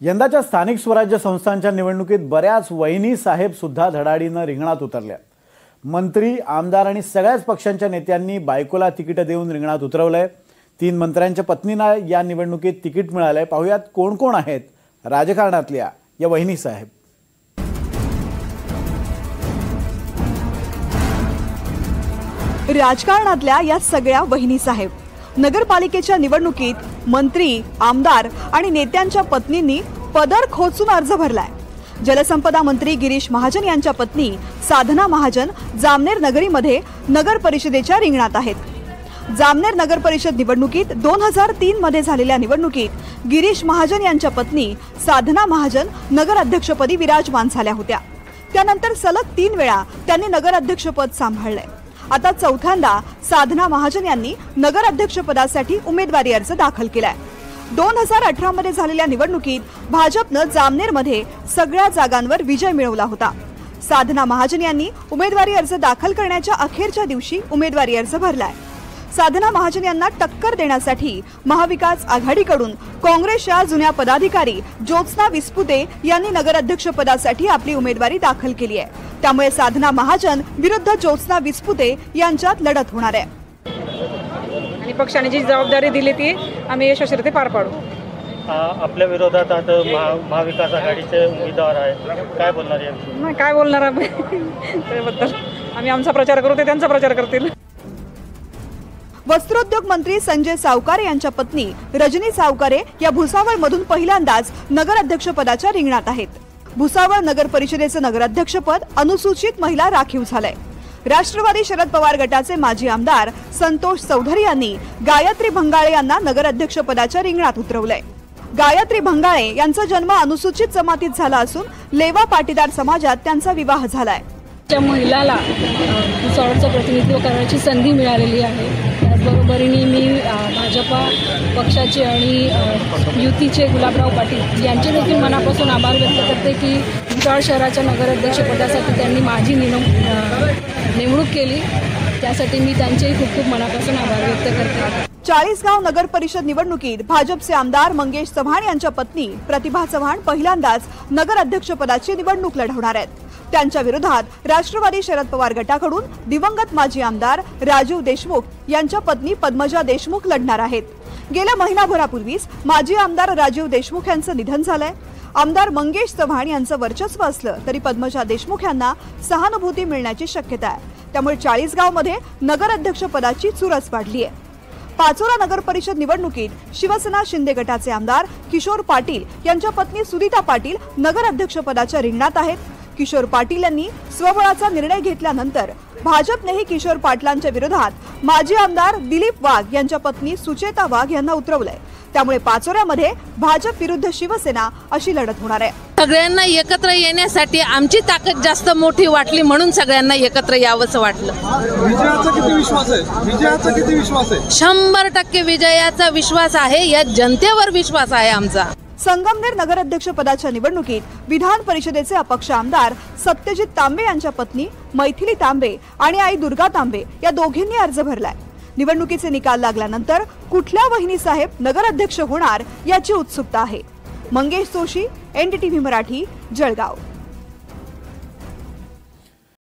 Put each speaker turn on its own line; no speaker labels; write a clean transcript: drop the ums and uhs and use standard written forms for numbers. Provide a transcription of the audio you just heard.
यंदाच्या स्थानिक स्वराज्य संस्थांच्या निवडणुकीत बऱ्याच वहिनी साहेब सुद्धा धडाडीनं रिंगणात उतरल्या। मंत्री, आमदार आणि सगळ्याच पक्षांच्या नेत्यांनी बायकोला तिकीट देऊन रिंगणात उतरवलंय। 3 मंत्र्यांच्या पत्नींना या निवडणुकीत तिकीट मिळालंय। पाहूयात कोण कोण आहेत राजकारणातल्या या वहिनी साहेब।
राजकारणातल्या या सगळ्या वहिनी साहेब नगरपालिकेच्या निवडणुकीत मंत्री, आमदार आणि नेत्यांच्या पत्नींनी पदर खोचून अर्ज भरलाय। जलसंपदा मंत्री गिरीश महाजन यांच्या पत्नी साधना महाजन जामनेर नगरीमध्ये नगर परिषदेच्या रिंगणात आहेत। जामनेर नगर परिषद निवडणुकीत 2003 मध्ये झालेल्या निवडणुकीत गिरीश महाजन यांच्या पत्नी साधना महाजन नगर अध्यक्षपदी विराजमान झाल्या होत्या। त्यानंतर सलग 3 वेळा त्यांनी नगर अध्यक्षपद सांभाळले। आता चौथ्यांदा साधना महाजन यांनी नगर अध्यक्षपदासाठी उमेदवारी अर्ज दाखल केलाय। 2018 मध्ये झालेल्या निवडणुकीत भाजपनं जामनेरमध्ये सगळ्या जागांवर विजय मिळवला होता। साधना महाजन यांनी उमेदवारी अर्ज दाखल करण्याच्या अखेरच्या दिवशी उमेदवारी अर्ज भरलाय। साधना महाजन यांना टक्कर देण्यासाठी महाविकास आघाडीकडून काँग्रेसच्या जुन्या पदाधिकारी ज्योत्स्ना विस्पुते यांनी नगराध्यक्षपदासाठी आपली उमेदवारी दाखल केली आहे। त्यामुळे साधना महाजन विरुद्ध ज्योत्स्ना विस्पुते यांच्यात लढत होणार आहे
आणि पक्षाने जी जबाबदारी दिली ती आम्ही यशस्वीरित्या पार पाडू।
आपल्या विरोधात आता महाविकास आघाडीचे उमेदवार आहे, काय बोलणार आहे?
नाही, काय बोलणार आम्ही त्याबद्दल? आम्ही आमचा प्रचार करू, ते त्यांचा प्रचार करतील।
वस्त्रोद्योग मंत्री संजय सावकारे यांच्या पत्नी रजनी सावकारे या भुसावळ मधून पहिल्यांदाच नगराध्यक्ष पदाच्या रिंगणात आहेत। भुसावळ नगर परिषदेचे नगराध्यक्षपद अनुसूचित महिला राखीव झालंय। राष्ट्रवादी शरद पवार गटाचे माजी आमदार संतोष चौधरी यांनी गायत्री भंगाळे यांना नगराध्यक्ष पदाच्या रिंगणात उतरवलंय। गायत्री भंगाळे यांचा जन्म अनुसूचित जमातीत झाला असून लेवा पाटीदार समाजात त्यांचा विवाह झालाय।
त्या महिलाला भुसावळचं प्रतिनिधित्व करण्याची संधी मिळालेली आहे। त्याचबरोबरीने मी भाजपा पक्षाचे आणि युतीचे गुलाबराव पाटील यांचे देखील मनापासून आभार व्यक्त करते की भुसावळ शहराच्या नगराध्यक्षपदासाठी त्यांनी माझी नेमणूक केली। त्यासाठी मी त्यांचेही खूप खूप मनापासून आभार व्यक्त करते।
चाळीसगाव नगर परिषद निवडणुकीत भाजपचे आमदार मंगेश चव्हाण यांच्या पत्नी प्रतिभा चव्हाण पहिल्यांदाच नगर अध्यक्षपदाची निवडणूक लढवणार आहेत। त्यांच्या विरोधात राष्ट्रवादी शरद पवार गटाकडून दिवंगत माजी आमदार राजीव देशमुख यांच्या पत्नी पद्मजा देशमुख लढणार आहेत। गेल्या महिनाभरापूर्वीच माजी आमदार राजीव देशमुख यांचं निधन झालंय। आमदार मंगेश चव्हाण यांचं वर्चस्व असलं तरी पद्मजा देशमुख यांना सहानुभूती मिळण्याची शक्यता आहे। त्यामुळे चाळीसगावमध्ये नगर अध्यक्ष पदाची चुरस वाढली आहे। पाचोरा नगर परिषद निवडणुकीत शिवसेना शिंदे गटाचे आमदार किशोर पाटील यांच्या पत्नी सुनीता पाटील नगर अध्यक्ष पदाच्या रिंगणात आहेत। किशोर पाटील यांनी स्वबळाचा निर्णय घेतल्यानंतर भाजपनेही किशोर पाटलांच्या विरोधात माजी आमदार दिलीप वाघ यांच्या पत्नी सुचेता वाघ यांना उतरवलंय। त्यामुळे पाचोऱ्यामध्ये भाजप विरुद्ध शिवसेना अशी लढत होणार आहे।
सगळ्यांना एकत्र येण्यासाठी आमची ताकद जास्त मोठी वाटली म्हणून सगळ्यांना एकत्र यावंसं वाटलं।
विजयाचा किती विश्वास आहे? विजयाचा किती विश्वास आहे?
100% विजयाचा विश्वास आहे। या जनतेवर विश्वास आहे आमचा।
संगमनेर नगराध्यक्ष पदाच्या निवडणुकीत विधान परिषदेचे अपक्ष आमदार सत्यजित तांबे यांच्या पत्नी मैथिली तांबे आणि आई दुर्गा तांबे या दोघींनी अर्ज भरलाय। निवडणुकीचे निकाल लागल्यानंतर कुठल्या वहिनी साहेब नगराध्यक्ष होणार याची उत्सुकता आहे। मंगेश जोशी, NDTV मराठी, जळगाव।